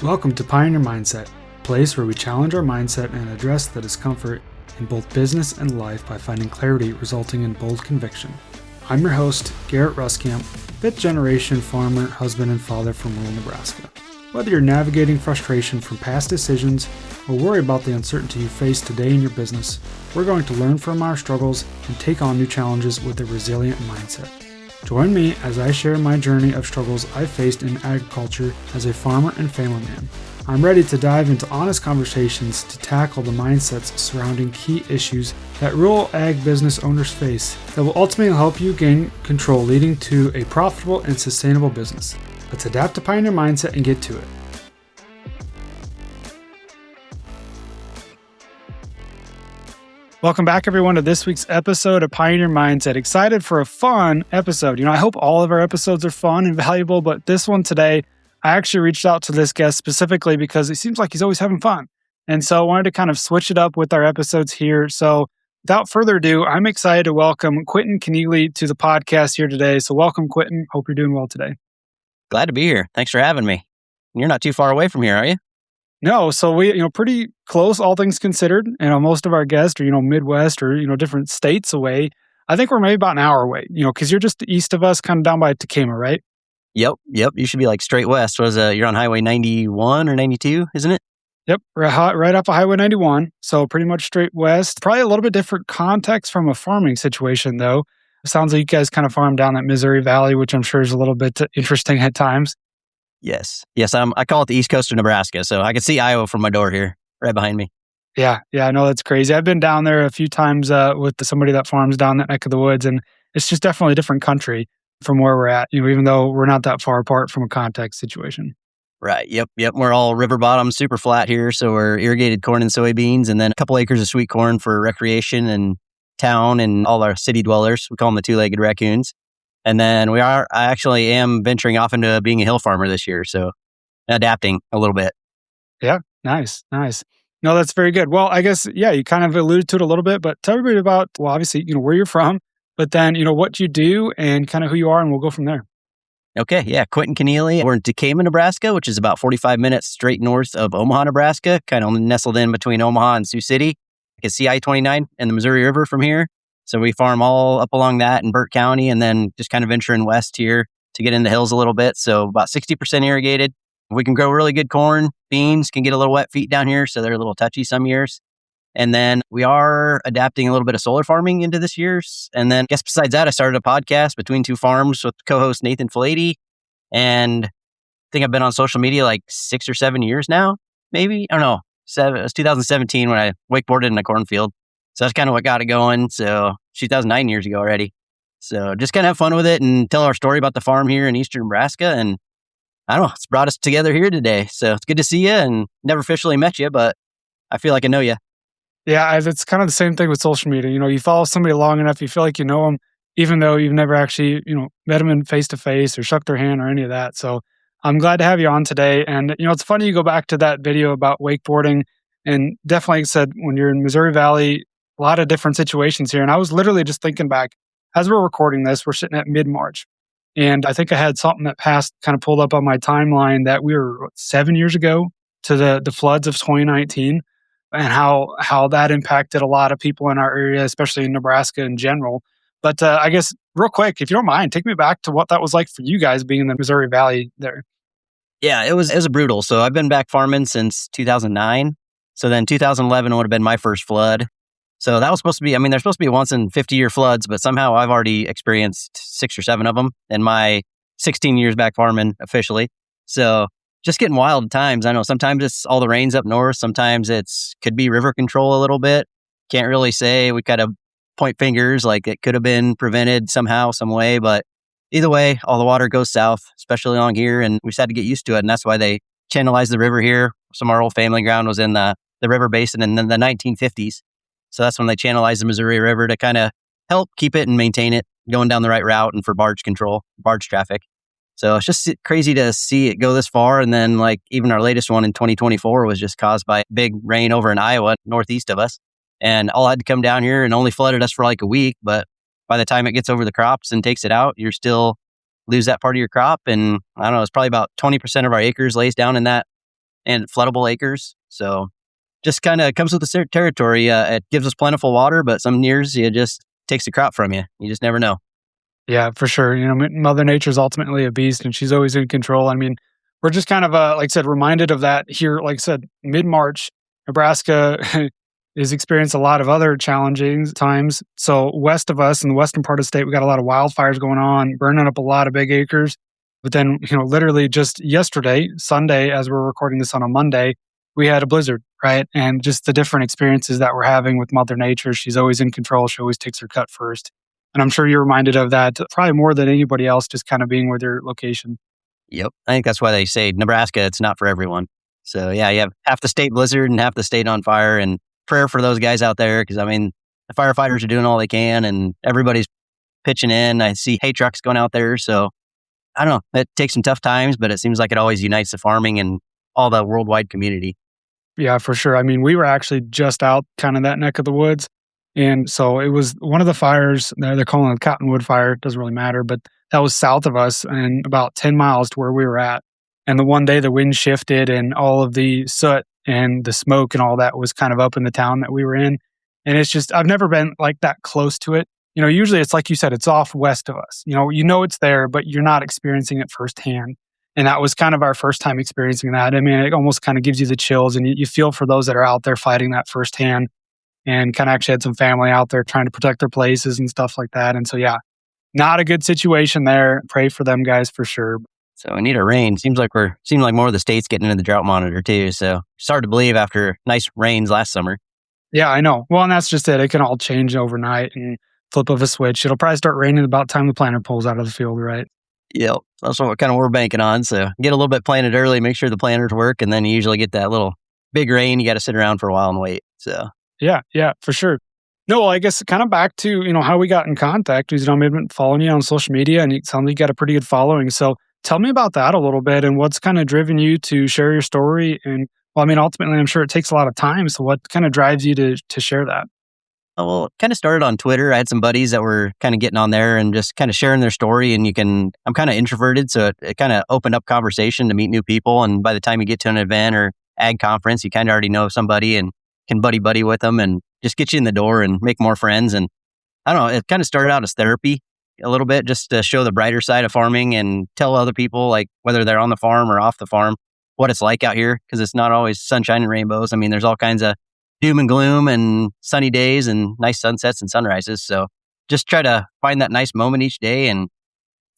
Welcome to Pioneer Mindset, a place where we challenge our mindset and address the discomfort in both business and life by finding clarity resulting in bold conviction. I'm your host, Garrett Ruskamp, fifth generation farmer, husband, and father from rural Nebraska. Whether you're navigating frustration from past decisions or worry about the uncertainty you face today in your business, we're going to learn from our struggles and take on new challenges with a resilient mindset. Join me as I share my journey of struggles I faced in agriculture as a farmer and family man. I'm ready to dive into honest conversations to tackle the mindsets surrounding key issues that rural ag business owners face that will ultimately help you gain control, leading to a profitable and sustainable business. Let's adapt to Pioneer Mindset and get to it. Welcome back, everyone, to this week's episode of Pioneer Mindset. Excited for a fun episode. I hope all of our episodes are fun and valuable, but this one today, I actually reached out to this guest specifically because it seems like he's always having fun. And so I wanted to kind of switch it up with our episodes here. So without further ado, I'm excited to welcome Quentin Connealy to the podcast here today. So welcome, Quentin. Hope you're doing well today. Glad to be here. Thanks for having me. You're not too far away from here, are you? No, so we, pretty close, all things considered. Most of our guests are, Midwest or, different states away. I think we're maybe about an hour away, because you're just east of us, kind of down by Tacoma, right? Yep. You should be like straight west. You're on Highway 91 or 92, isn't it? Yep, right off of Highway 91. So pretty much straight west. Probably a little bit different context from a farming situation, though. It sounds like you guys kind of farm down that Missouri Valley, which I'm sure is a little bit interesting at times. Yes. I call it the East Coast of Nebraska. So I can see Iowa from my door here, right behind me. Yeah, I know that's crazy. I've been down there a few times with somebody that farms down that neck of the woods, and it's just definitely a different country from where we're at, even though we're not that far apart from a context situation. Right. Yep. We're all river bottom, super flat here. So we're irrigated corn and soybeans, and then a couple acres of sweet corn for recreation and town and all our city dwellers. We call them the two-legged raccoons. And then I actually am venturing off into being a hill farmer this year. So adapting a little bit. Yeah. Nice. No, that's very good. Well, I guess, you kind of alluded to it a little bit, but tell everybody about, well, obviously, where you're from, but then, what you do and kind of who you are, and we'll go from there. Okay. Yeah. Quentin Connealy. We're in Tacoma, Nebraska, which is about 45 minutes straight north of Omaha, Nebraska, kind of nestled in between Omaha and Sioux City. You can see I-29 and the Missouri River from here. So we farm all up along that in Burt County, and then just kind of venturing west here to get in the hills a little bit. So about 60% irrigated. We can grow really good corn. Beans can get a little wet feet down here, so they're a little touchy some years. And then we are adapting a little bit of solar farming into this year's. And then I guess besides that, I started a podcast between two farms with co-host Nathan Filady. And I think I've been on social media like 6 or 7 years now, maybe. I don't know. It was 2017 when I wakeboarded in a cornfield. So that's kind of what got it going. So 2009 years ago already. So just kind of have fun with it and tell our story about the farm here in eastern Nebraska. And I don't know, it's brought us together here today. So it's good to see you, and never officially met you, but I feel like I know you. Yeah, it's kind of the same thing with social media. You follow somebody long enough, you feel like you know them, even though you've never actually, met them in face-to-face or shook their hand or any of that. So I'm glad to have you on today. And, it's funny you go back to that video about wakeboarding, and definitely said when you're in Missouri Valley, a lot of different situations here. And I was literally just thinking back, as we're recording this, we're sitting at mid-March. And I think I had something that passed, kind of pulled up on my timeline that we were 7 years ago to the floods of 2019, and how that impacted a lot of people in our area, especially in Nebraska in general. But I guess real quick, if you don't mind, take me back to what that was like for you guys being in the Missouri Valley there. Yeah, it was brutal. So I've been back farming since 2009. So then 2011 would have been my first flood. So that was supposed to be, there's supposed to be once in 50-year floods, but somehow I've already experienced 6 or 7 of them in my 16 years back farming officially. So just getting wild at times. I know sometimes it's all the rains up north. Sometimes could be river control a little bit. Can't really say. We kind of point fingers like it could have been prevented somehow, some way. But either way, all the water goes south, especially along here. And we just had to get used to it. And that's why they channelized the river here. Some of our old family ground was in the river basin in the 1950s. So that's when they channelized the Missouri River to kind of help keep it and maintain it going down the right route and for barge control, barge traffic. So it's just crazy to see it go this far. And then like even our latest one in 2024 was just caused by big rain over in Iowa, northeast of us. And all had to come down here and only flooded us for like a week. But by the time it gets over the crops and takes it out, you're still lose that part of your crop. And I don't know, it's probably about 20% of our acres lays down in that and floodable acres. So just kind of comes with the territory. It gives us plentiful water, but some years it just takes the crop from you. You just never know. Yeah, for sure. Mother Nature's ultimately a beast and she's always in control. I mean, we're just kind of, like I said, reminded of that here. Like I said, mid-March, Nebraska has experienced a lot of other challenging times. So west of us in the western part of the state, we got a lot of wildfires going on, burning up a lot of big acres. But then, literally just yesterday, Sunday, as we're recording this on a Monday, we had a blizzard, right? And just the different experiences that we're having with Mother Nature. She's always in control. She always takes her cut first. And I'm sure you're reminded of that probably more than anybody else, just kind of being with your location. Yep. I think that's why they say Nebraska, it's not for everyone. So yeah, you have half the state blizzard and half the state on fire, and prayer for those guys out there. Cause I mean, the firefighters are doing all they can and everybody's pitching in. I see hay trucks going out there. So I don't know, it takes some tough times, but it seems like it always unites the farming and all the worldwide community. Yeah, for sure. I mean, we were actually just out kind of that neck of the woods. And so it was one of the fires, they're calling it a cottonwood fire. It doesn't really matter, but that was south of us and about 10 miles to where we were at. And the one day the wind shifted and all of the soot and the smoke and all that was kind of up in the town that we were in. And it's just, I've never been like that close to it. Usually it's like you said, it's off west of us. It's there, but you're not experiencing it firsthand. And that was kind of our first time experiencing that. I mean, it almost kind of gives you the chills and you feel for those that are out there fighting that firsthand, and kind of actually had some family out there trying to protect their places and stuff like that. And so, yeah, not a good situation there. Pray for them guys for sure. So we need a rain. Seems like more of the states getting into the drought monitor too. So it's hard to believe after nice rains last summer. Yeah, I know. Well, and that's just it. It can all change overnight and flip of a switch. It'll probably start raining about the time the planter pulls out of the field, right? Yep. That's what kind of we're banking on. So get a little bit planted early, make sure the planters work, and then you usually get that little big rain. You got to sit around for a while and wait. So yeah, for sure. No, well, I guess kind of back to, how we got in contact is, I've been following you on social media and it sounds like you got a pretty good following. So tell me about that a little bit and what's kind of driven you to share your story. And well, I mean, ultimately, I'm sure it takes a lot of time. So what kind of drives you to share that? well, it kind of started on Twitter. I had some buddies that were kind of getting on there and just kind of sharing their story. And I'm kind of introverted. So it kind of opened up conversation to meet new people. And by the time you get to an event or ag conference, you kind of already know somebody and can buddy with them and just get you in the door and make more friends. And I don't know, it kind of started out as therapy a little bit, just to show the brighter side of farming and tell other people, like whether they're on the farm or off the farm, what it's like out here. Cause it's not always sunshine and rainbows. I mean, there's all kinds of doom and gloom and sunny days and nice sunsets and sunrises. So just try to find that nice moment each day and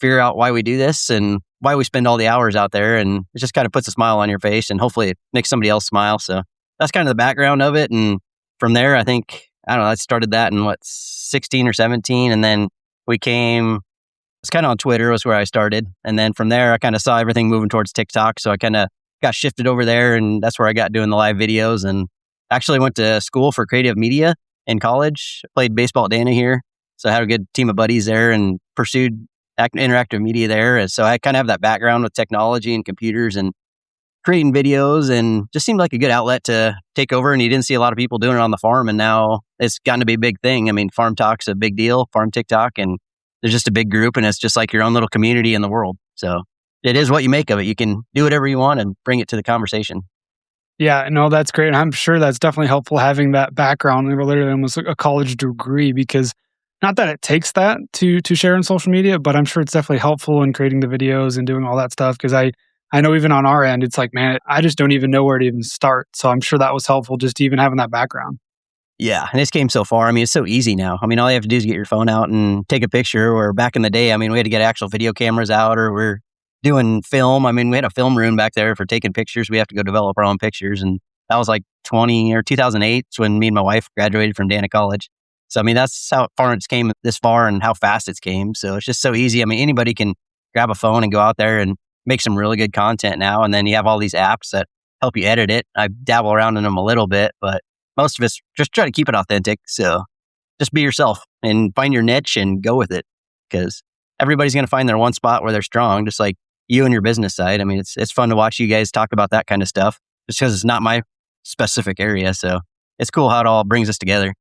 figure out why we do this and why we spend all the hours out there. And it just kind of puts a smile on your face and hopefully it makes somebody else smile. So that's kind of the background of it. And from there, I started that in 16 or 17. And then it's kind of on Twitter was where I started. And then from there, I kind of saw everything moving towards TikTok. So I kind of got shifted over there and that's where I got doing the live videos and actually went to school for creative media in college. Played baseball at Dana here. So I had a good team of buddies there and pursued interactive media there. And so I kind of have that background with technology and computers and creating videos, and just seemed like a good outlet to take over. And you didn't see a lot of people doing it on the farm. And now it's gotten to be a big thing. I mean, Farm Talk's a big deal, Farm TikTok, and there's just a big group and it's just like your own little community in the world. So it is what you make of it. You can do whatever you want and bring it to the conversation. Yeah, no, that's great. And I'm sure that's definitely helpful having that background, literally almost a college degree, because not that it takes that to share on social media, but I'm sure it's definitely helpful in creating the videos and doing all that stuff. Because I know even on our end, it's like, man, I just don't even know where to even start. So I'm sure that was helpful just even having that background. Yeah, and it's came so far. I mean, it's so easy now. I mean, all you have to do is get your phone out and take a picture. Or back in the day, I mean, we had to get actual video cameras out, or we're doing film. I mean, we had a film room back there for taking pictures. We have to go develop our own pictures. And that was like 2008 when me and my wife graduated from Dana College. So, I mean, that's how far it's came this far and how fast it's came. So it's just so easy. I mean, anybody can grab a phone and go out there and make some really good content now. And then you have all these apps that help you edit it. I dabble around in them a little bit, but most of us just try to keep it authentic. So just be yourself and find your niche and go with it, because everybody's going to find their one spot where they're strong, just like you and your business side. I mean, it's fun to watch you guys talk about that kind of stuff just because it's not my specific area. So it's cool how it all brings us together.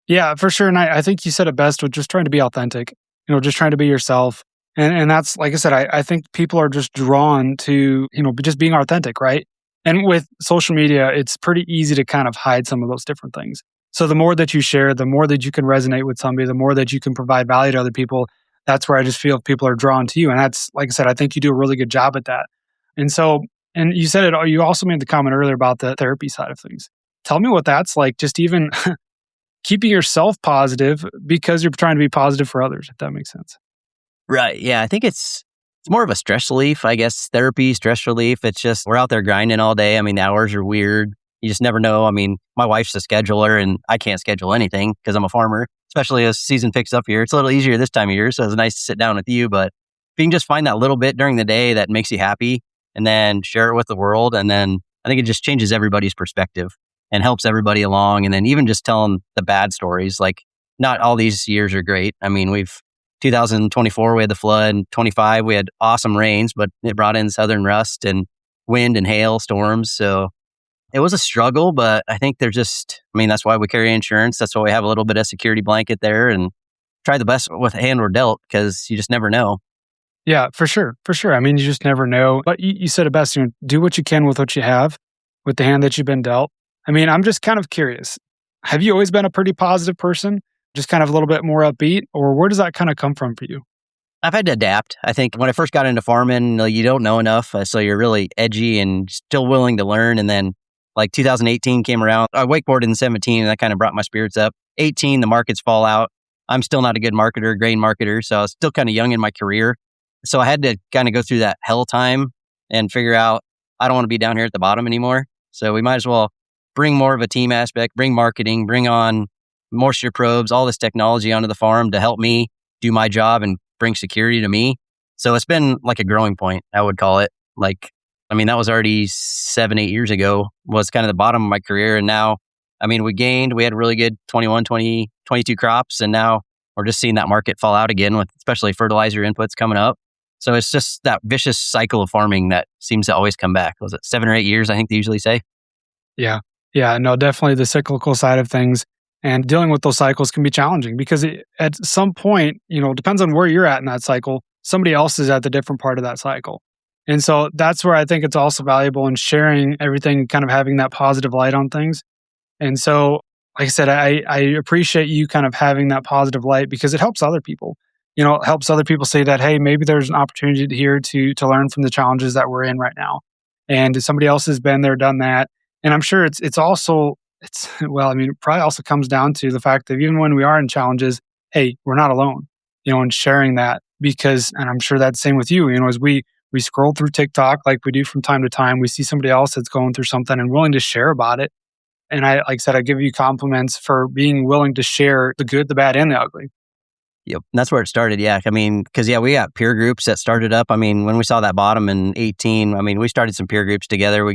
Yeah, for sure. And I think you said it best with just trying to be authentic, just trying to be yourself. And that's, like I said, I think people are just drawn to, just being authentic, right? And with social media, it's pretty easy to kind of hide some of those different things. So the more that you share, the more that you can resonate with somebody, the more that you can provide value to other people. That's where I just feel people are drawn to you. And that's, like I said, I think you do a really good job at that. And so, and you said it, you also made the comment earlier about the therapy side of things. Tell me what that's like, just even keeping yourself positive because you're trying to be positive for others, if that makes sense. Right. Yeah. I think it's more of a stress relief, I guess. Therapy, stress relief. It's just we're out there grinding all day. I mean, the hours are weird. You just never know. I mean, my wife's a scheduler and I can't schedule anything because I'm a farmer, especially as season picks up here. It's a little easier this time of year. So it's nice to sit down with you. But if you can just find that little bit during the day that makes you happy and then share it with the world. And then I think it just changes everybody's perspective and helps everybody along. And then even just telling the bad stories, like not all these years are great. I mean, 2024, we had the flood, and 25, we had awesome rains, but it brought in southern rust and wind and hail storms. So it was a struggle, but I think that's why we carry insurance. That's why we have a little bit of security blanket there and try the best with the hand we're dealt because you just never know. Yeah, for sure. For sure. I mean, you just never know. But you said it best, do what you can with what you have, with the hand that you've been dealt. I mean, I'm just kind of curious. Have you always been a pretty positive person? Just kind of a little bit more upbeat? Or where does that kind of come from for you? I've had to adapt. I think when I first got into farming, you don't know enough. So you're really edgy and still willing to learn. And then like 2018 came around. I wakeboarded in 17 and that kind of brought my spirits up. 18, the markets fall out. I'm still not a good marketer, grain marketer. So I was still kind of young in my career. So I had to kind of go through that hell time and figure out I don't want to be down here at the bottom anymore. So we might as well bring more of a team aspect, bring marketing, bring on moisture probes, all this technology onto the farm to help me do my job and bring security to me. So it's been like a growing point, I would call it. That was already 7-8 years ago, was kind of the bottom of my career. And now, we had really good 21, 20, 22 crops. And now we're just seeing that market fall out again with especially fertilizer inputs coming up. So it's just that vicious cycle of farming that seems to always come back. Was it 7 or 8 years, I think they usually say? Yeah. Yeah. No, definitely the cyclical side of things. And dealing with those cycles can be challenging because at some point, it depends on where you're at in that cycle. Somebody else is at the different part of that cycle. And so that's where I think it's also valuable in sharing everything, kind of having that positive light on things. And so, like I said, I appreciate you kind of having that positive light because it helps other people. It helps other people say that, hey, maybe there's an opportunity here to learn from the challenges that we're in right now. And somebody else has been there, done that. And I'm sure it probably also comes down to the fact that even when we are in challenges, hey, we're not alone, and sharing that and I'm sure that's the same with you, as we scroll through TikTok like we do from time to time, we see somebody else that's going through something and willing to share about it. And like I said, I give you compliments for being willing to share the good, the bad, and the ugly. Yep. And that's where it started. Yeah. Because we got peer groups that started up. When we saw that bottom in 18, we started some peer groups together.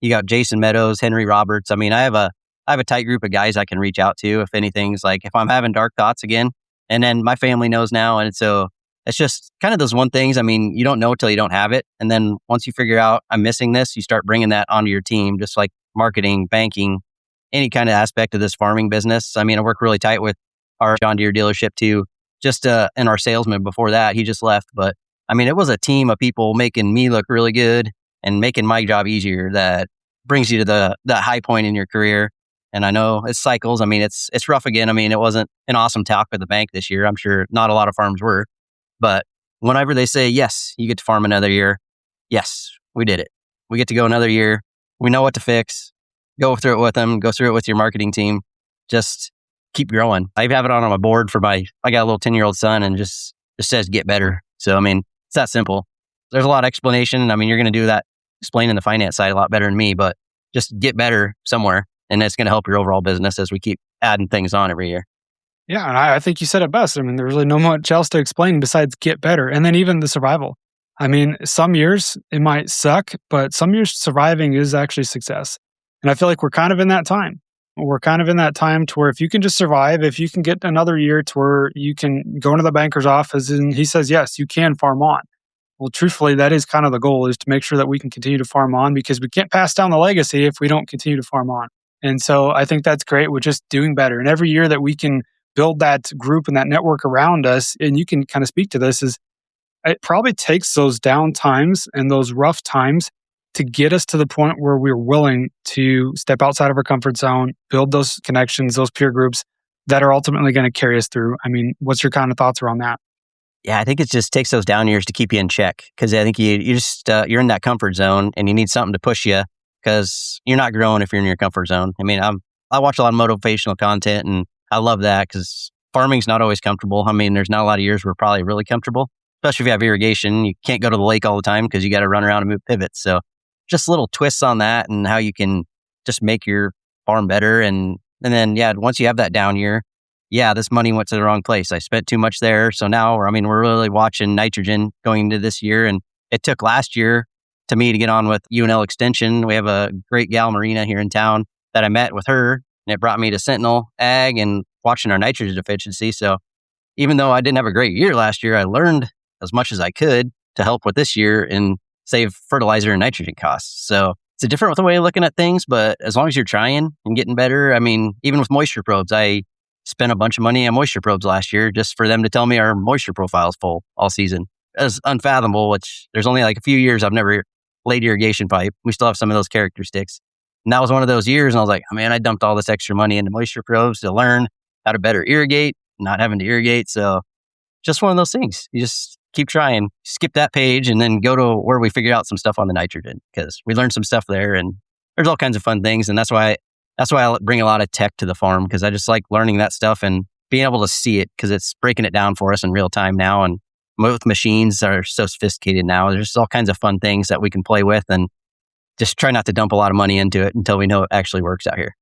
You got Jason Meadows, Henry Roberts. I have a tight group of guys I can reach out to if anything's like, if I'm having dark thoughts again, and then my family knows now. And so it's just kind of those one things. You don't know till you don't have it. And then once you figure out I'm missing this, you start bringing that onto your team, just like marketing, banking, any kind of aspect of this farming business. I work really tight with our John Deere dealership too, and our salesman before that, he just left. But it was a team of people making me look really good and making my job easier that brings you to that high point in your career. And I know it's cycles. It's rough again. It wasn't an awesome talk at the bank this year. I'm sure not a lot of farms were. But whenever they say, yes, you get to farm another year, yes, we did it. We get to go another year. We know what to fix. Go through it with them. Go through it with your marketing team. Just keep growing. I have it on my board I got a little 10-year-old son and just says, get better. So, it's that simple. There's a lot of explanation. You're going to do that, explaining the finance side a lot better than me, but just get better somewhere. And it's going to help your overall business as we keep adding things on every year. Yeah. And I think you said it best. There's really no much else to explain besides get better. And then even the survival. Some years it might suck, but some years surviving is actually success. And I feel like we're kind of in that time. We're kind of in that time to where if you can just survive, if you can get another year to where you can go into the banker's office and he says, yes, you can farm on. Well, truthfully, that is kind of the goal, is to make sure that we can continue to farm on, because we can't pass down the legacy if we don't continue to farm on. And so I think that's great with just doing better. And every year that we can build that group and that network around us, and you can kind of speak to this, is it probably takes those down times and those rough times to get us to the point where we're willing to step outside of our comfort zone, build those connections, those peer groups that are ultimately going to carry us through? I mean, what's your kind of thoughts around that? Yeah, I think it just takes those down years to keep you in check, because I think you just you're in that comfort zone and you need something to push you, because you're not growing if you're in your comfort zone. I mean, I watch a lot of motivational content and I love that, because farming's not always comfortable. I mean, there's not a lot of years where we're probably really comfortable, especially if you have irrigation. You can't go to the lake all the time because you got to run around and move pivots. So just little twists on that and how you can just make your farm better. And then, yeah, once you have that down year, yeah, this money went to the wrong place. I spent too much there. So now, I mean, we're really watching nitrogen going into this year. And it took last year to me to get on with UNL Extension. We have a great gal, Marina, here in town that I met with her. And it brought me to Sentinel Ag and watching our nitrogen deficiency. So even though I didn't have a great year last year, I learned as much as I could to help with this year and save fertilizer and nitrogen costs. So it's a different way of looking at things, but as long as you're trying and getting better, I mean, even with moisture probes, I spent a bunch of money on moisture probes last year just for them to tell me our moisture profile is full all season. It's unfathomable, which there's only like a few years I've never laid irrigation pipe. We still have some of those characteristics. And that was one of those years, and I was like, oh, man, I dumped all this extra money into moisture probes to learn how to better irrigate, not having to irrigate. So just one of those things. You just keep trying. Skip that page and then go to where we figured out some stuff on the nitrogen, because we learned some stuff there and there's all kinds of fun things. And that's why I bring a lot of tech to the farm, because I just like learning that stuff and being able to see it, because it's breaking it down for us in real time now. And both machines are so sophisticated now. There's all kinds of fun things that we can play with, and just try not to dump a lot of money into it until we know it actually works out here.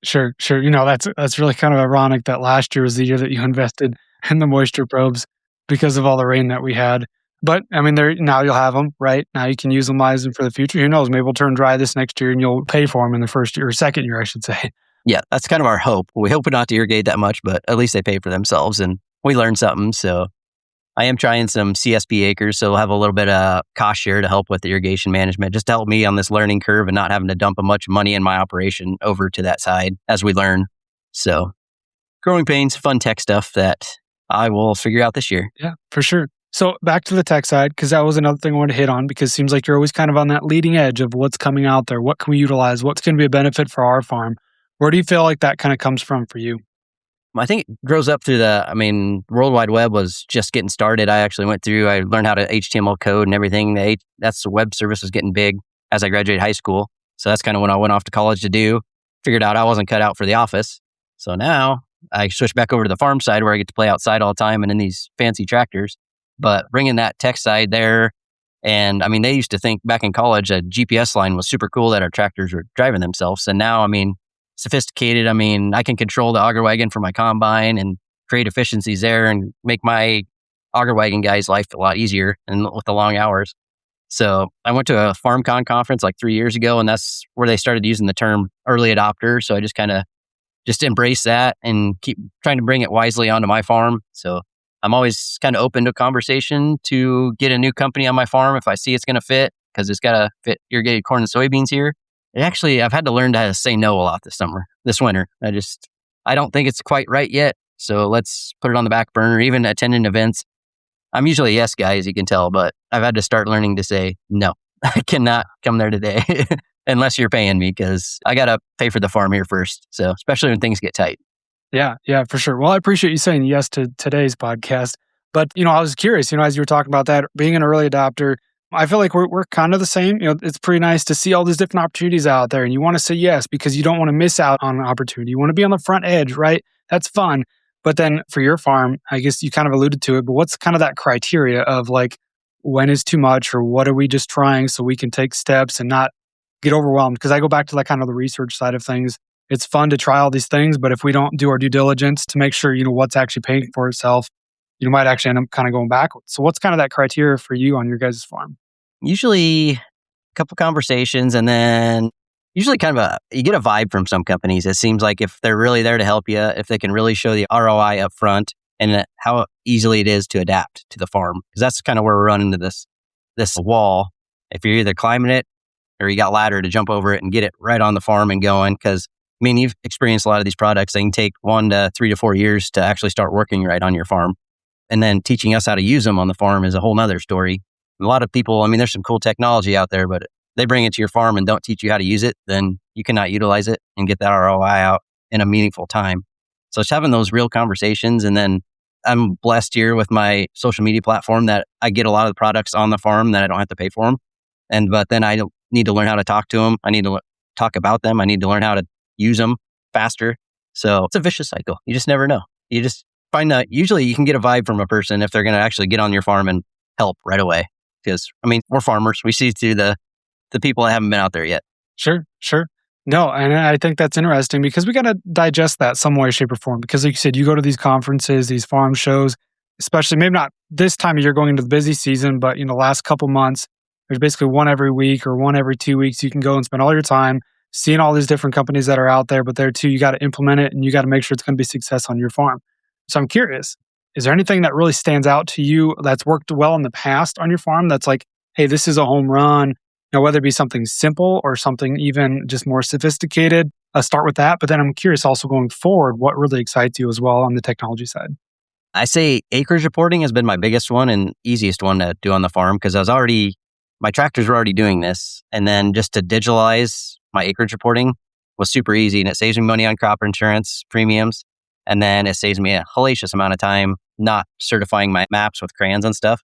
Sure. You know, that's really kind of ironic that last year was the year that you invested in the moisture probes because of all the rain that we had. But I mean, now you'll have them, right? Now you can utilize them for the future. Who knows? Maybe we'll turn dry this next year and you'll pay for them in the first year or second year, I should say. Yeah, that's kind of our hope. We hope not to irrigate that much, but at least they pay for themselves and we learn something. So I am trying some CSP acres, so we'll have a little bit of cost share to help with the irrigation management, just to help me on this learning curve and not having to dump a much money in my operation over to that side as we learn. So growing pains, fun tech stuff that I will figure out this year. Yeah, for sure. So back to the tech side, because that was another thing I wanted to hit on, because it seems like you're always kind of on that leading edge of what's coming out there. What can we utilize? What's going to be a benefit for our farm? Where do you feel like that kind of comes from for you? I think it grows up through World Wide Web was just getting started. I learned how to HTML code and everything. That's the web service was getting big as I graduated high school. So that's kind of when I went off to college to do. Figured out I wasn't cut out for the office. So now I switched back over to the farm side where I get to play outside all the time and in these fancy tractors. But bringing that tech side there, and I mean, they used to think back in college a GPS line was super cool that our tractors were driving themselves. And now, I mean, sophisticated. I mean, I can control the auger wagon from my combine and create efficiencies there and make my auger wagon guy's life a lot easier and with the long hours. So I went to a FarmCon conference like 3 years ago, and that's where they started using the term early adopter. So I just kind of embrace that and keep trying to bring it wisely onto my farm. So I'm always kind of open to conversation to get a new company on my farm if I see it's going to fit, because it's got to fit irrigated corn and soybeans here. I've had to learn how to say no a lot this winter. I don't think it's quite right yet. So let's put it on the back burner. Even attending events, I'm usually a yes guy, as you can tell, but I've had to start learning to say no. I cannot come there today unless you're paying me, because I got to pay for the farm here first. So especially when things get tight. Yeah, for sure. Well, I appreciate you saying yes to today's podcast. But, I was curious, as you were talking about that, being an early adopter, I feel like we're kind of the same. It's pretty nice to see all these different opportunities out there, and you want to say yes because you don't want to miss out on an opportunity. You want to be on the front edge, right? That's fun. But then for your farm, I guess you kind of alluded to it, but what's kind of that criteria of like, when is too much, or what are we just trying so we can take steps and not get overwhelmed? Because I go back to like kind of the research side of things. It's fun to try all these things, but if we don't do our due diligence to make sure, what's actually paying for itself, you might actually end up kind of going backwards. So what's kind of that criteria for you on your guys' farm? Usually a couple conversations, and then usually you get a vibe from some companies. It seems like if they're really there to help you, if they can really show the ROI up front and how easily it is to adapt to the farm. Because that's kind of where we're running into this wall. If you're either climbing it or you got ladder to jump over it and get it right on the farm and going. Because you've experienced a lot of these products. They can take 1 to 3 to 4 years to actually start working right on your farm. And then teaching us how to use them on the farm is a whole nother story. A lot of people, there's some cool technology out there, but they bring it to your farm and don't teach you how to use it, then you cannot utilize it and get that ROI out in a meaningful time. So it's having those real conversations. And then I'm blessed here with my social media platform that I get a lot of the products on the farm that I don't have to pay for them. But then I need to learn how to talk to them. I need to talk about them. I need to learn how to use them faster. So it's a vicious cycle. You just never know. You just find that usually you can get a vibe from a person if they're going to actually get on your farm and help right away. Because, we're farmers. We see through the people that haven't been out there yet. Sure. No, and I think that's interesting because we got to digest that some way, shape, or form. Because like you said, you go to these conferences, these farm shows, especially maybe not this time of year going into the busy season, but the last couple months, there's basically one every week or one every 2 weeks. You can go and spend all your time seeing all these different companies that are out there, but there too, you got to implement it and you got to make sure it's going to be a success on your farm. So I'm curious, is there anything that really stands out to you that's worked well in the past on your farm that's like, hey, this is a home run? Whether it be something simple or something even just more sophisticated, start with that. But then I'm curious also going forward, what really excites you as well on the technology side? I say acreage reporting has been my biggest one and easiest one to do on the farm because my tractors were already doing this. And then just to digitalize my acreage reporting was super easy. And it saves me money on crop insurance premiums. And then it saves me a hellacious amount of time not certifying my maps with crayons and stuff.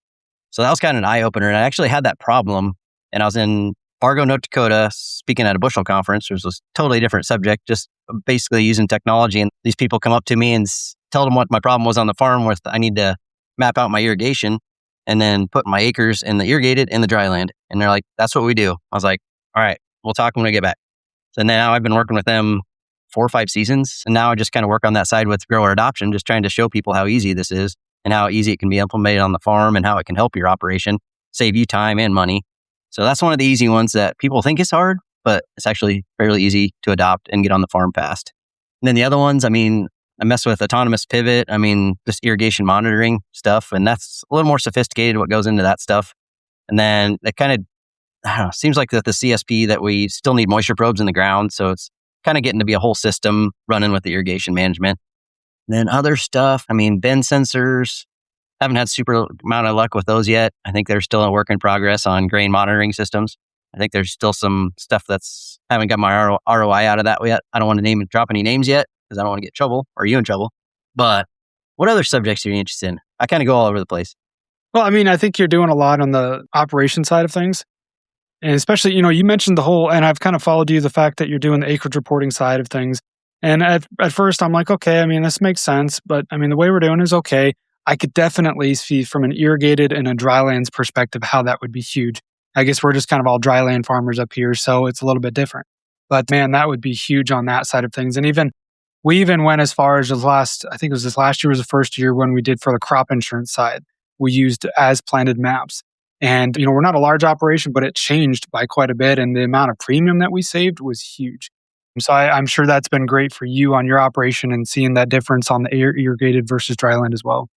So that was kind of an eye opener. And I actually had that problem. And I was in Fargo, North Dakota, speaking at a bushel conference. It was a totally different subject, just basically using technology. And these people come up to me and tell them what my problem was on the farm with I need to map out my irrigation and then put my acres in the irrigated and the dry land. And they're like, that's what we do. I was like, all right, we'll talk when I get back. So now I've been working with them 4 or 5 seasons. And now I just kind of work on that side with grower adoption, just trying to show people how easy this is and how easy it can be implemented on the farm and how it can help your operation, save you time and money. So that's one of the easy ones that people think is hard, but it's actually fairly easy to adopt and get on the farm fast. And then the other ones, I mess with autonomous pivot. Just irrigation monitoring stuff. And that's a little more sophisticated what goes into that stuff. And then it kind of, seems like that the CSP that we still need moisture probes in the ground. So it's kind of getting to be a whole system running with the irrigation management. And then other stuff, bend sensors. Haven't had super amount of luck with those yet. I think they're still a work in progress on grain monitoring systems. I think there's still some stuff that's haven't got my ROI out of that yet. I don't want to drop any names yet because I don't want to get in trouble or you in trouble. But what other subjects are you interested in? I kind of go all over the place. Well, I think you're doing a lot on the operation side of things. And especially, you mentioned and I've kind of followed you, the fact that you're doing the acreage reporting side of things. And at first I'm like, okay, this makes sense. But the way we're doing is okay. I could definitely see from an irrigated and a drylands perspective how that would be huge. I guess we're just kind of all dryland farmers up here, so it's a little bit different. But man, that would be huge on that side of things. And we even went as far as this last year was the first year when we did for the crop insurance side. We used as planted maps. And we're not a large operation, but it changed by quite a bit. And the amount of premium that we saved was huge. So I'm sure that's been great for you on your operation and seeing that difference on the irrigated versus dryland as well.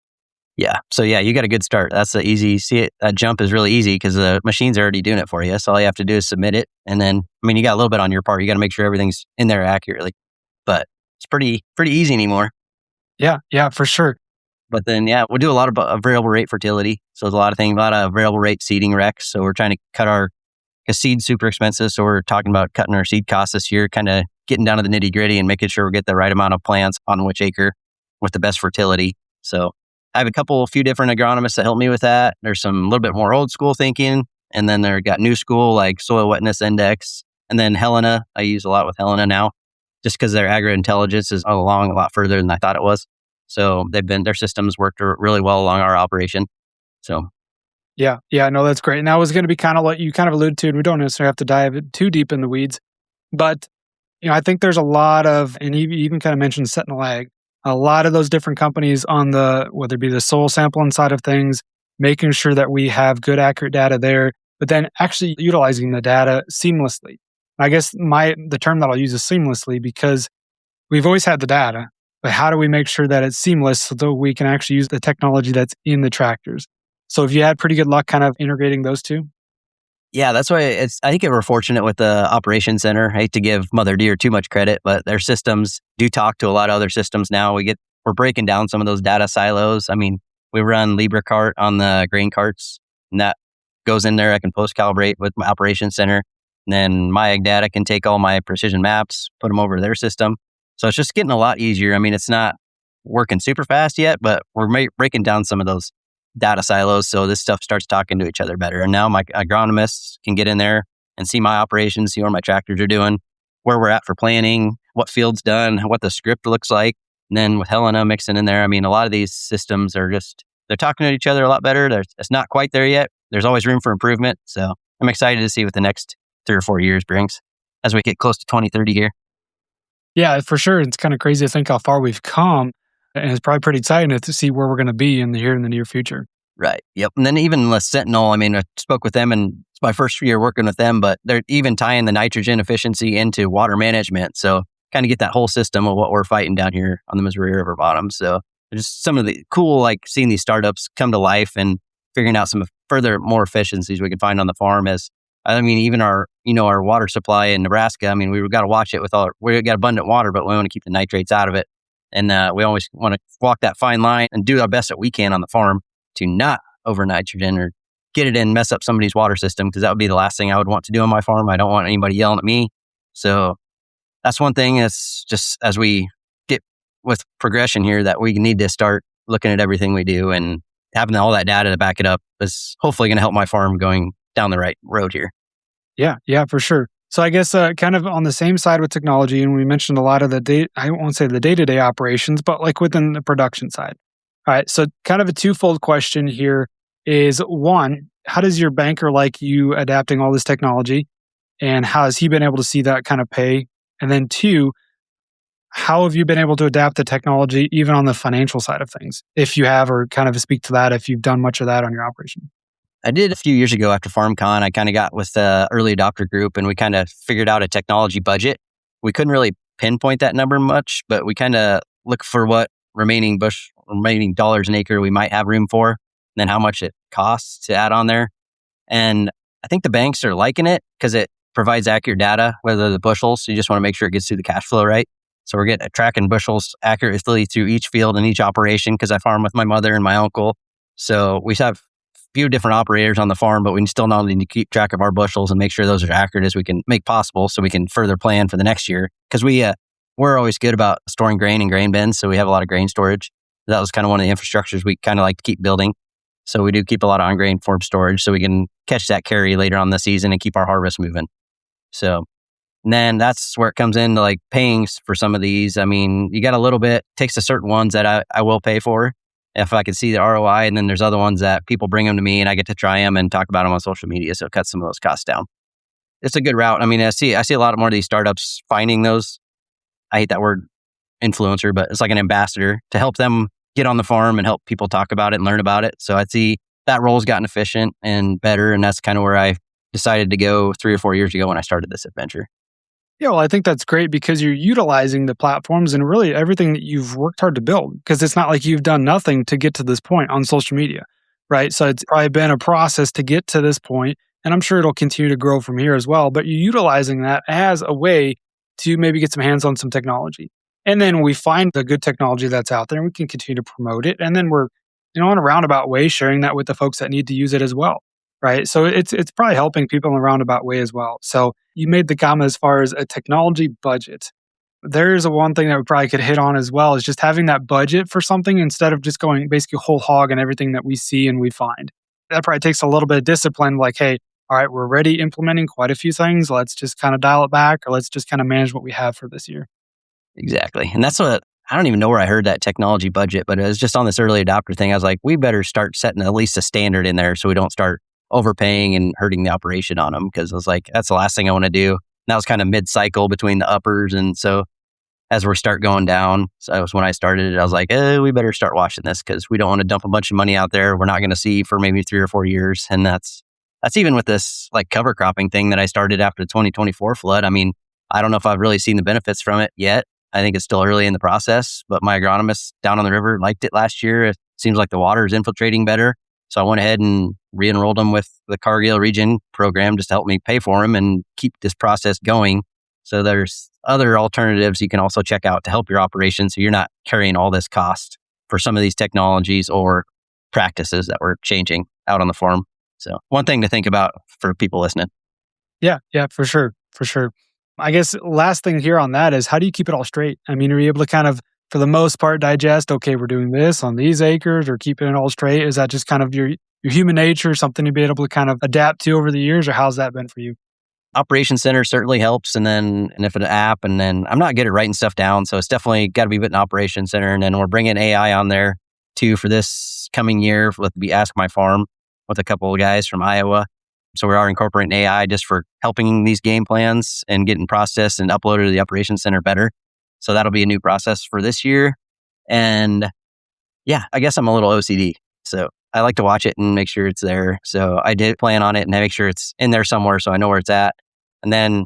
Yeah. So you got a good start. That's the easy. That jump is really easy because the machine's already doing it for you. So all you have to do is submit it. And then, you got a little bit on your part. You got to make sure everything's in there accurately. But it's pretty easy anymore. Yeah, for sure. But then, we'll do a lot of variable rate fertility. So there's a lot of variable rate seeding recs. So we're trying to cut because seed's super expensive. So we're talking about cutting our seed costs this year, kind of getting down to the nitty gritty and making sure we get the right amount of plants on which acre with the best fertility. So I have a few different agronomists that help me with that. There's some a little bit more old school thinking. And then they've got new school like soil wetness index. And then Helena, I use a lot with Helena now, just because their agri-intelligence is along a lot further than I thought it was. So their systems worked really well along our operation. So. Yeah, no, that's great. And that was going to be kind of what you kind of alluded to, and we don't necessarily have to dive too deep in the weeds. But, I think there's a lot of, and you even kind of mentioned Sentinel Ag, a lot of those different companies on whether it be the soil sampling side of things, making sure that we have good, accurate data there, but then actually utilizing the data seamlessly. I guess the term that I'll use is seamlessly because we've always had the data, but how do we make sure that it's seamless so that we can actually use the technology that's in the tractors? So have you had pretty good luck kind of integrating those two? Yeah, that's why I think we're fortunate with the operations center. I hate to give Mother Deere too much credit, but their systems do talk to a lot of other systems now. We're breaking down some of those data silos. We run LibreCart on the grain carts, and that goes in there. I can post calibrate with my operations center. And then my ag data can take all my precision maps, put them over to their system. So it's just getting a lot easier. I mean, it's not working super fast yet, but we're breaking down some of those data silos. So this stuff starts talking to each other better. And now my agronomists can get in there and see my operations, see what my tractors are doing, where we're at for planning, what field's done, what the script looks like. And then with Helena mixing in there, I mean, a lot of these systems are they're talking to each other a lot better. It's not quite there yet. There's always room for improvement. So I'm excited to see what the next 3 or 4 years brings as we get close to 2030 here. Yeah, for sure. It's kind of crazy to think how far we've come. And it's probably pretty exciting to see where we're going to be here in the near future. Right. Yep. And then even with Sentinel, I mean, I spoke with them and it's my first year working with them, but they're even tying the nitrogen efficiency into water management. So kind of get that whole system of what we're fighting down here on the Missouri River bottom. So just some of the cool, like seeing these startups come to life and figuring out some further more efficiencies we can find on the farm even our water supply in Nebraska. I mean, we've got to watch it we got abundant water, but we want to keep the nitrates out of it. And we always want to walk that fine line and do our best that we can on the farm to not over nitrogen or get it in, mess up somebody's water system, because that would be the last thing I would want to do on my farm. I don't want anybody yelling at me. So that's one thing. It's just as we get with progression here that we need to start looking at everything we do, and having all that data to back it up is hopefully going to help my farm going down the right road here. Yeah, for sure. So I guess kind of on the same side with technology, and we mentioned a lot of I won't say the day-to-day operations, but like within the production side. All right, so kind of a twofold question here is, one, how does your banker like you adapting all this technology, and how has he been able to see that kind of pay? And then two, how have you been able to adapt the technology even on the financial side of things? If you have, or kind of speak to that, if you've done much of that on your operation. I did a few years ago after FarmCon. I kind of got with the early adopter group and we kind of figured out a technology budget. We couldn't really pinpoint that number much, but we kind of look for what remaining dollars an acre we might have room for, and then how much it costs to add on there. And I think the banks are liking it because it provides accurate data, whether the bushels. So you just want to make sure it gets through the cash flow right. So we're getting tracking bushels accurately through each field and each operation, because I farm with my mother and my uncle. So we have few different operators on the farm, but we still need to keep track of our bushels and make sure those are accurate as we can make possible, so we can further plan for the next year. Because we're always good about storing grain in grain bins, so we have a lot of grain storage. That was kind of one of the infrastructures we kind of like to keep building. So we do keep a lot of on-grain form storage so we can catch that carry later on in the season and keep our harvest moving. So, and then that's where it comes into like paying for some of these. I mean, you got a little bit, takes to certain ones that I will pay for if I can see the ROI. And then there's other ones that people bring them to me and I get to try them and talk about them on social media. So it cuts some of those costs down. It's a good route. I mean, I see a lot more of these startups finding those. I hate that word influencer, but it's like an ambassador to help them get on the farm and help people talk about it and learn about it. So I see that role's gotten efficient and better. And that's kind of where I decided to go 3 or 4 years ago when I started this adventure. Yeah, well, I think that's great because you're utilizing the platforms and really everything that you've worked hard to build, because it's not like you've done nothing to get to this point on social media, right? So it's probably been a process to get to this point, and I'm sure it'll continue to grow from here as well. But you're utilizing that as a way to maybe get some hands on some technology. And then we find the good technology that's out there and we can continue to promote it. And then we're, in a roundabout way, sharing that with the folks that need to use it as well. Right. So it's probably helping people in a roundabout way as well. So you made the comment as far as a technology budget. There's one thing that we probably could hit on as well, is just having that budget for something instead of just going basically whole hog on everything that we see and we find. That probably takes a little bit of discipline, like, hey, all right, we're already implementing quite a few things. Let's just kind of dial it back, or let's just kind of manage what we have for this year. Exactly. And that's what, I don't even know where I heard that technology budget, but it was just on this early adopter thing. I was like, we better start setting at least a standard in there so we don't start overpaying and hurting the operation on them, because I was like, that's the last thing I want to do. And that was kind of mid-cycle between the uppers. And so as we start going down, so that was when I started it. I was like, we better start watching this, because we don't want to dump a bunch of money out there we're not going to see for maybe 3 or 4 years. And that's even with this like cover cropping thing that I started after the 2024 flood. I mean, I don't know if I've really seen the benefits from it yet. I think it's still early in the process, but my agronomist down on the river liked it last year. It seems like the water is infiltrating better. So I went ahead and re-enrolled them with the Cargill Region program just to help me pay for them and keep this process going. So there's other alternatives you can also check out to help your operation, so you're not carrying all this cost for some of these technologies or practices that we're changing out on the farm. So one thing to think about for people listening. Yeah, for sure. For sure. I guess last thing here on that is how do you keep it all straight? I mean, are you able to kind of, for the most part, digest, okay, we're doing this on these acres or keeping it all straight? Is that just kind of your human nature, something to be able to kind of adapt to over the years, or how's that been for you? Operation Center certainly helps. And if an app, and then I'm not good at writing stuff down. So it's definitely got to be put in Operation Center. And then we're bringing AI on there too for this coming year with the Ask My Farm with a couple of guys from Iowa. So we are incorporating AI just for helping these game plans and getting processed and uploaded to the Operation Center better. So that'll be a new process for this year. And yeah, I guess I'm a little OCD. So I like to watch it and make sure it's there. So I did plan on it and I make sure it's in there somewhere so I know where it's at. And then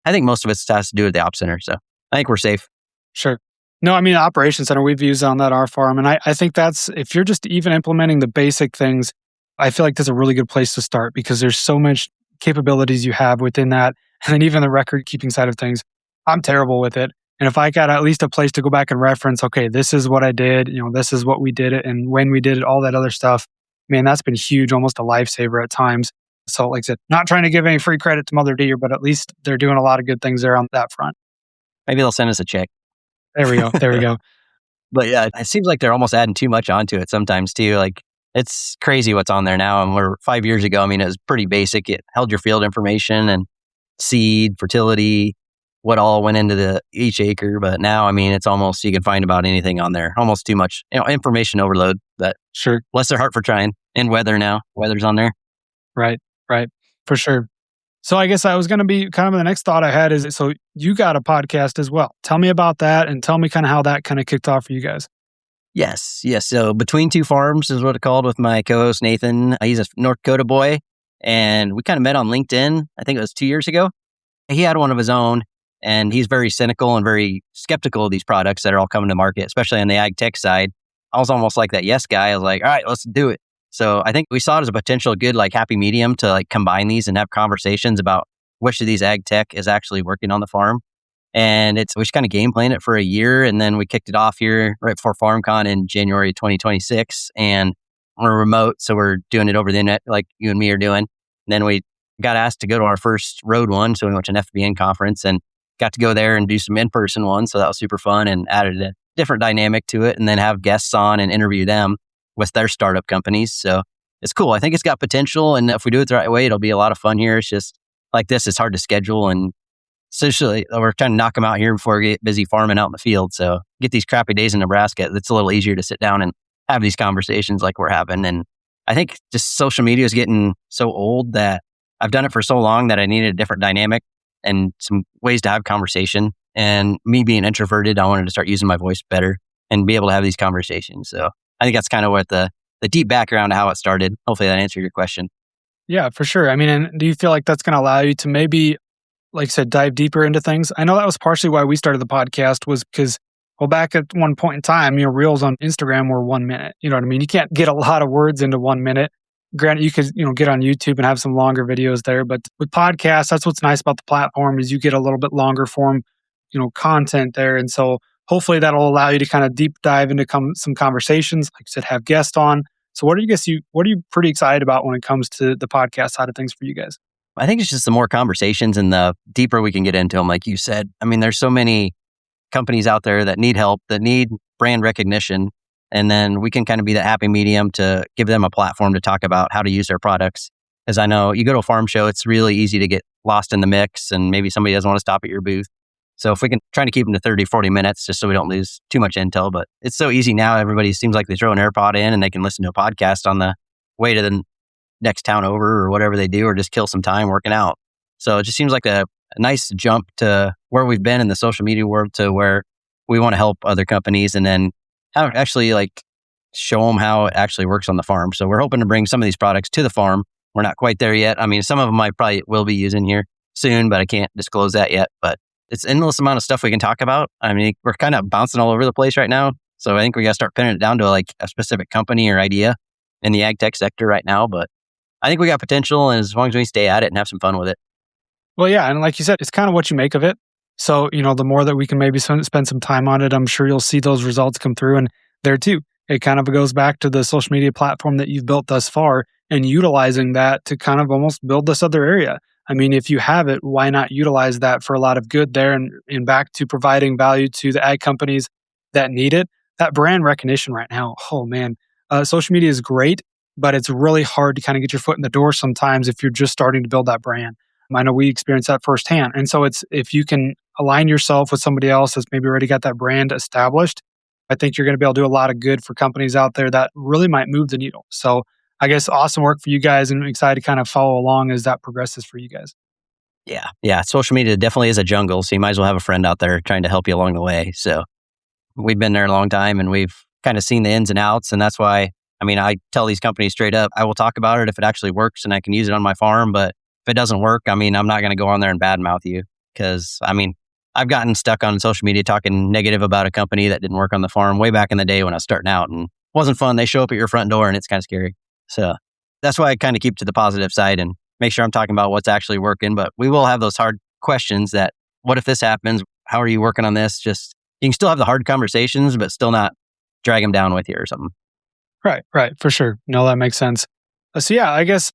I think most of it has to do with the Op Center. So I think we're safe. Sure. No, I mean, Operations Center, we've used on that our farm. And I think that's, if you're just even implementing the basic things, I feel like that's a really good place to start because there's so much capabilities you have within that. And then even the record keeping side of things, I'm terrible with it. And if I got at least a place to go back and reference, okay, this is what I did, this is what we did it and when we did it, all that other stuff, man, that's been huge, almost a lifesaver at times. So like I said, not trying to give any free credit to Mother Deer, but at least they're doing a lot of good things there on that front. Maybe they'll send us a check. There we go. There we go. But yeah, it seems like they're almost adding too much onto it sometimes too. Like it's crazy what's on there now. And we're 5 years ago, I mean, it was pretty basic. It held your field information and seed, fertility, what all went into each acre. But now, I mean, it's almost, you can find about anything on there. Almost too much, information overload. But Sure. bless their heart for trying. And weather now. Weather's on there. Right. For sure. So I guess I was going to be kind of the next thought I had is, so you got a podcast as well. Tell me about that and tell me kind of how that kind of kicked off for you guys. Yes. So Between Two Farms is what it's called with my co-host Nathan. He's a North Dakota boy. And we kind of met on LinkedIn. I think it was 2 years ago. He had one of his own. And he's very cynical and very skeptical of these products that are all coming to market, especially on the ag tech side. I was almost like that yes guy. I was like, all right, let's do it. So I think we saw it as a potential good, like happy medium to like combine these and have conversations about which of these ag tech is actually working on the farm. And we just kind of game planned it for a year. And then we kicked it off here right before FarmCon in January 2026. And we're remote. So we're doing it over the internet like you and me are doing. And then we got asked to go to our first road one. So we went to an FBN conference and got to go there and do some in-person ones. So that was super fun and added a different dynamic to it and then have guests on and interview them with their startup companies. So it's cool. I think it's got potential. And if we do it the right way, it'll be a lot of fun here. It's just like this, it's hard to schedule. And essentially, we're trying to knock them out here before we get busy farming out in the field. So get these crappy days in Nebraska. It's a little easier to sit down and have these conversations like we're having. And I think just social media is getting so old that I've done it for so long that I needed a different dynamic and some ways to have conversation. And me being introverted, I wanted to start using my voice better and be able to have these conversations. So I think that's kind of what the deep background of how it started. Hopefully that answered your question. Yeah, for sure. I mean, and do you feel like that's going to allow you to maybe, like I said, dive deeper into things? I know that was partially why we started the podcast was because, well, back at one point in time, reels on Instagram were 1 minute. You know what I mean? You can't get a lot of words into 1 minute. Granted, you could, get on YouTube and have some longer videos there. But with podcasts, that's what's nice about the platform is you get a little bit longer form, content there. And so hopefully that'll allow you to kind of deep dive into some conversations, like I said, have guests on. So what are you pretty excited about when it comes to the podcast side of things for you guys? I think it's just the more conversations and the deeper we can get into them, like you said. I mean, there's so many companies out there that need help, that need brand recognition. And then we can kind of be the happy medium to give them a platform to talk about how to use their products. As I know, you go to a farm show, it's really easy to get lost in the mix and maybe somebody doesn't want to stop at your booth. So if we can try to keep them to 30, 40 minutes just so we don't lose too much intel. But it's so easy now. Everybody seems like they throw an AirPod in and they can listen to a podcast on the way to the next town over or whatever they do, or just kill some time working out. So it just seems like a nice jump to where we've been in the social media world to where we want to help other companies and then how actually like show them how it actually works on the farm. So we're hoping to bring some of these products to the farm. We're not quite there yet. I mean, some of them I probably will be using here soon, but I can't disclose that yet. But it's endless amount of stuff we can talk about. I mean, we're kind of bouncing all over the place right now. So I think we got to start pinning it down to like a specific company or idea in the ag tech sector right now. But I think we got potential, and as long as we stay at it and have some fun with it. Well, yeah. And like you said, it's kind of what you make of it. So, the more that we can maybe spend some time on it, I'm sure you'll see those results come through. And there too, it kind of goes back to the social media platform that you've built thus far and utilizing that to kind of almost build this other area. I mean, if you have it, why not utilize that for a lot of good there and back to providing value to the ag companies that need it? That brand recognition right now, oh man, social media is great, but it's really hard to kind of get your foot in the door sometimes if you're just starting to build that brand. I know we experienced that firsthand. And so it's if you can align yourself with somebody else that's maybe already got that brand established, I think you're going to be able to do a lot of good for companies out there that really might move the needle. So I guess awesome work for you guys, and I'm excited to kind of follow along as that progresses for you guys. Yeah. Yeah. Social media definitely is a jungle. So you might as well have a friend out there trying to help you along the way. So we've been there a long time and we've kind of seen the ins and outs. And that's why, I mean, I tell these companies straight up, I will talk about it if it actually works and I can use it on my farm. But if it doesn't work, I mean, I'm not going to go on there and badmouth you because, I mean, I've gotten stuck on social media talking negative about a company that didn't work on the farm way back in the day when I was starting out, and it wasn't fun. They show up at your front door and it's kind of scary. So that's why I kind of keep to the positive side and make sure I'm talking about what's actually working. But we will have those hard questions that, what if this happens? How are you working on this? Just, you can still have the hard conversations, but still not drag them down with you or something. Right, for sure. No, that makes sense. So yeah, I guess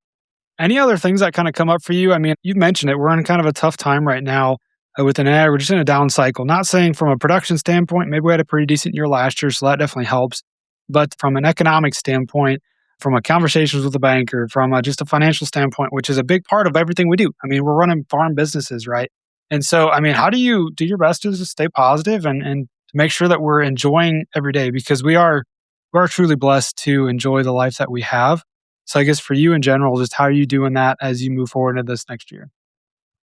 any other things that kind of come up for you? I mean, you've mentioned it. We're in kind of a tough time right now with an ag. We're just in a down cycle. Not saying from a production standpoint, maybe we had a pretty decent year last year, so that definitely helps. But from an economic standpoint, from a conversations with the banker, from just a financial standpoint, which is a big part of everything we do. I mean, we're running farm businesses, right? And so, I mean, how do you do your best to just stay positive and to make sure that we're enjoying every day? Because we are truly blessed to enjoy the life that we have. So I guess for you in general, just how are you doing that as you move forward into this next year?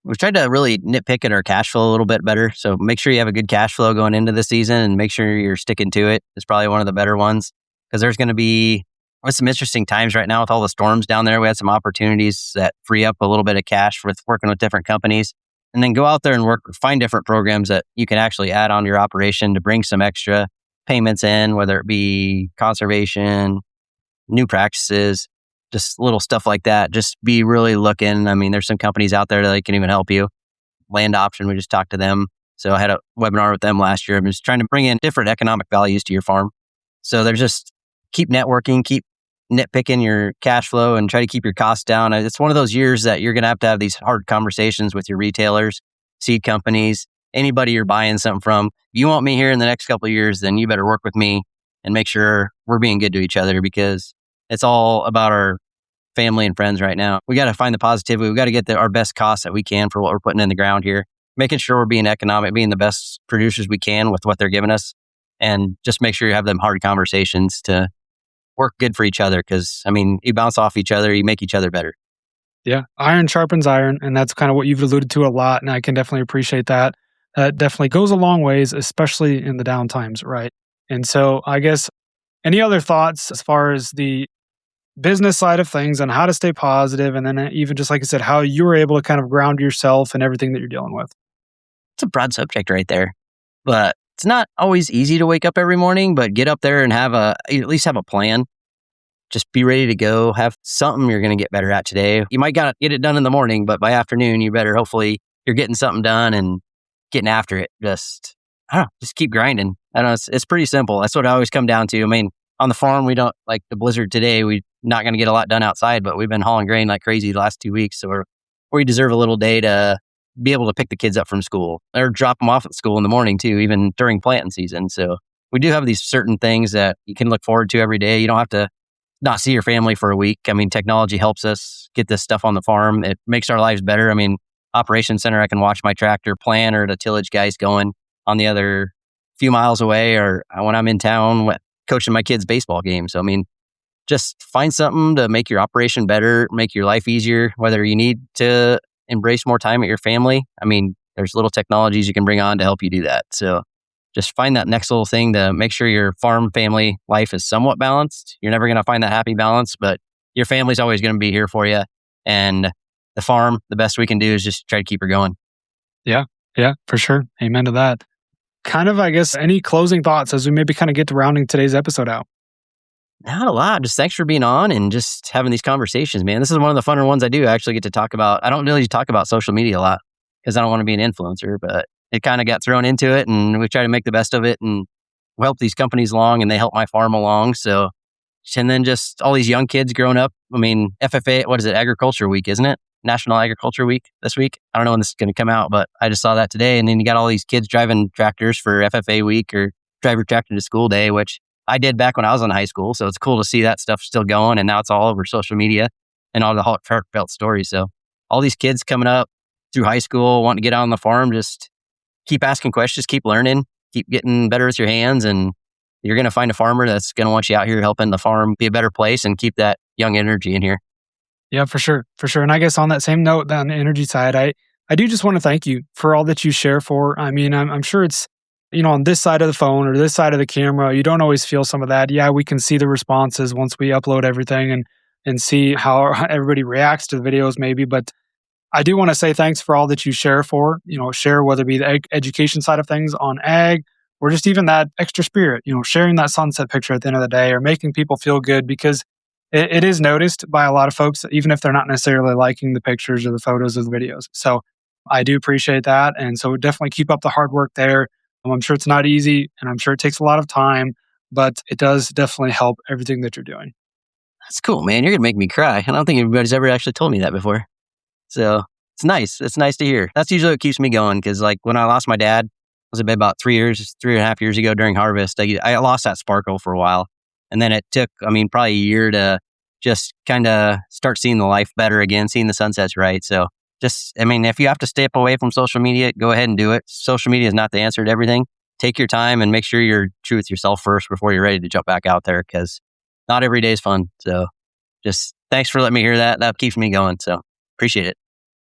We've tried to really nitpick at our cash flow a little bit better. So make sure you have a good cash flow going into the season and make sure you're sticking to it. It's probably one of the better ones because there's going to be some interesting times right now with all the storms down there. We had some opportunities that free up a little bit of cash with working with different companies, and then go out there and find different programs that you can actually add on to your operation to bring some extra payments in, whether it be conservation, new practices, just little stuff like that. Just be really looking. I mean, there's some companies out there that can even help you. Land Option, we just talked to them. So I had a webinar with them last year. I'm just trying to bring in different economic values to your farm. So there's just keep networking, keep nitpicking your cash flow and try to keep your costs down. It's one of those years that you're going to have these hard conversations with your retailers, seed companies, anybody you're buying something from. If you want me here in the next couple of years, then you better work with me and make sure we're being good to each other because it's all about our family and friends right now. We got to find the positivity. We got to get our best costs that we can for what we're putting in the ground here, making sure we're being economic, being the best producers we can with what they're giving us, and just make sure you have them hard conversations to work good for each other. Because, I mean, you bounce off each other, you make each other better. Yeah, iron sharpens iron, and that's kind of what you've alluded to a lot, and I can definitely appreciate that. That definitely goes a long ways, especially in the down times, right? And so I guess any other thoughts as far as the business side of things on how to stay positive, and then even just like I said, how you were able to kind of ground yourself and everything that you're dealing with? It's a broad subject right there, but it's not always easy to wake up every morning, but get up there and at least have a plan. Just be ready to go. Have something you're going to get better at today. You might get it done in the morning, but by afternoon, you better hopefully you're getting something done and getting after it. Just keep grinding. I don't know. It's pretty simple. That's what I always come down to. I mean, on the farm, we don't like the blizzard today. We're not going to get a lot done outside, but we've been hauling grain like crazy the last 2 weeks. So we deserve a little day to be able to pick the kids up from school or drop them off at school in the morning too, even during planting season. So we do have these certain things that you can look forward to every day. You don't have to not see your family for a week. I mean, technology helps us get this stuff on the farm. It makes our lives better. I mean, Operations Center, I can watch my tractor plant or the tillage guys going on the other few miles away, or when I'm in town coaching my kids' baseball game. So, I mean, just find something to make your operation better, make your life easier, whether you need to embrace more time at your family. I mean, there's little technologies you can bring on to help you do that. So just find that next little thing to make sure your farm family life is somewhat balanced. You're never going to find that happy balance, but your family's always going to be here for you. And the farm, the best we can do is just try to keep her going. Yeah, for sure. Amen to that. Kind of, I guess, any closing thoughts as we maybe kind of get to rounding today's episode out? Not a lot. Just thanks for being on and just having these conversations, man. This is one of the funner ones I do actually get to talk about. I don't really talk about social media a lot because I don't want to be an influencer, but it kind of got thrown into it and we try to make the best of it and we help these companies along and they help my farm along. So, and then just all these young kids growing up. I mean, FFA, what is it? Agriculture Week, isn't it? National Agriculture Week this week. I don't know when this is going to come out, but I just saw that today. And then you got all these kids driving tractors for FFA week or drive your tractor to school day, which I did back when I was in high school. So it's cool to see that stuff still going. And now it's all over social media and all the heartfelt stories. So all these kids coming up through high school, wanting to get out on the farm, just keep asking questions, keep learning, keep getting better with your hands. And you're going to find a farmer that's going to want you out here helping the farm be a better place and keep that young energy in here. Yeah, for sure. For sure. And I guess on that same note, on the energy side, I do just want to thank you for all that you share for. I mean, I'm sure it's, on this side of the phone or this side of the camera, you don't always feel some of that. Yeah, we can see the responses once we upload everything and see how everybody reacts to the videos maybe. But I do want to say thanks for all that you share for, share whether it be the education side of things on ag or just even that extra spirit, sharing that sunset picture at the end of the day or making people feel good because it is noticed by a lot of folks, even if they're not necessarily liking the pictures or the photos or the videos. So I do appreciate that. And so definitely keep up the hard work there. I'm sure it's not easy and I'm sure it takes a lot of time, but it does definitely help everything that you're doing. That's cool, man. You're going to make me cry. I don't think anybody's ever actually told me that before. So it's nice. It's nice to hear. That's usually what keeps me going because like when I lost my dad, it was about 3.5 years ago during harvest, I lost that sparkle for a while. And then it took, probably a year to just kind of start seeing the life better again, seeing the sunsets right. So if you have to step away from social media, go ahead and do it. Social media is not the answer to everything. Take your time and make sure you're true with yourself first before you're ready to jump back out there because not every day is fun. So just thanks for letting me hear that. That keeps me going. So appreciate it.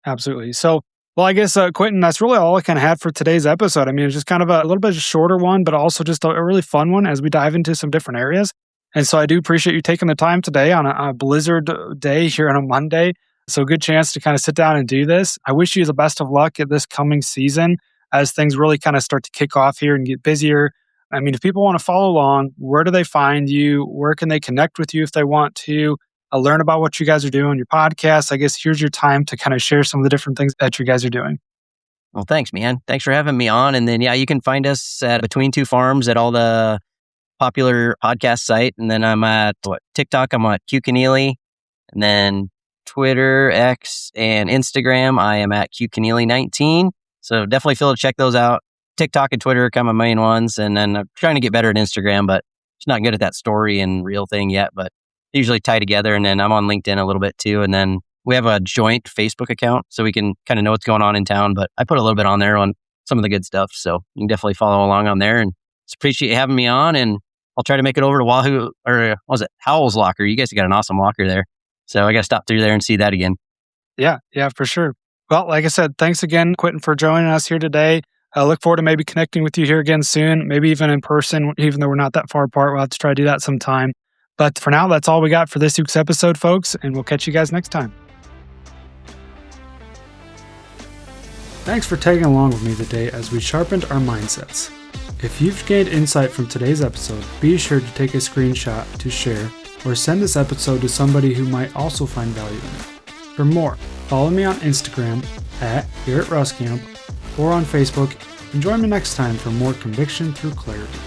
Absolutely. So, well, I guess, Quentin, that's really all I kind of had for today's episode. It's just kind of a little bit of a shorter one, but also just a really fun one as we dive into some different areas. And so I do appreciate you taking the time today on a blizzard day here on a Monday. So good chance to kind of sit down and do this. I wish you the best of luck at this coming season as things really kind of start to kick off here and get busier. If people want to follow along, where do they find you? Where can they connect with you if they want to learn about what you guys are doing, your podcast? I guess here's your time to kind of share some of the different things that you guys are doing. Well, thanks, man. Thanks for having me on. And then, you can find us at Between Two Farms at all the popular podcast site. And then I'm at TikTok, I'm at Connealy. And then Twitter, X, and Instagram, I am at Connealy19. So definitely feel to check those out. TikTok and Twitter are kind of my main ones. And then I'm trying to get better at Instagram, but it's not good at that story and reel thing yet, but usually tie together. And then I'm on LinkedIn a little bit too. And then we have a joint Facebook account so we can kind of know what's going on in town. But I put a little bit on there on some of the good stuff. So you can definitely follow along on there. And just appreciate you having me on. And I'll try to make it over to Wahoo, or what was it, Howell's Locker. You guys got an awesome locker there. So I got to stop through there and see that again. Yeah, for sure. Well, like I said, thanks again, Quentin, for joining us here today. I look forward to maybe connecting with you here again soon, maybe even in person, even though we're not that far apart. We'll have to try to do that sometime. But for now, that's all we got for this week's episode, folks, and we'll catch you guys next time. Thanks for tagging along with me today as we sharpened our mindsets. If you've gained insight from today's episode, be sure to take a screenshot to share or send this episode to somebody who might also find value in it. For more, follow me on Instagram at Garrett Ruskamp or on Facebook, and join me next time for more conviction through clarity.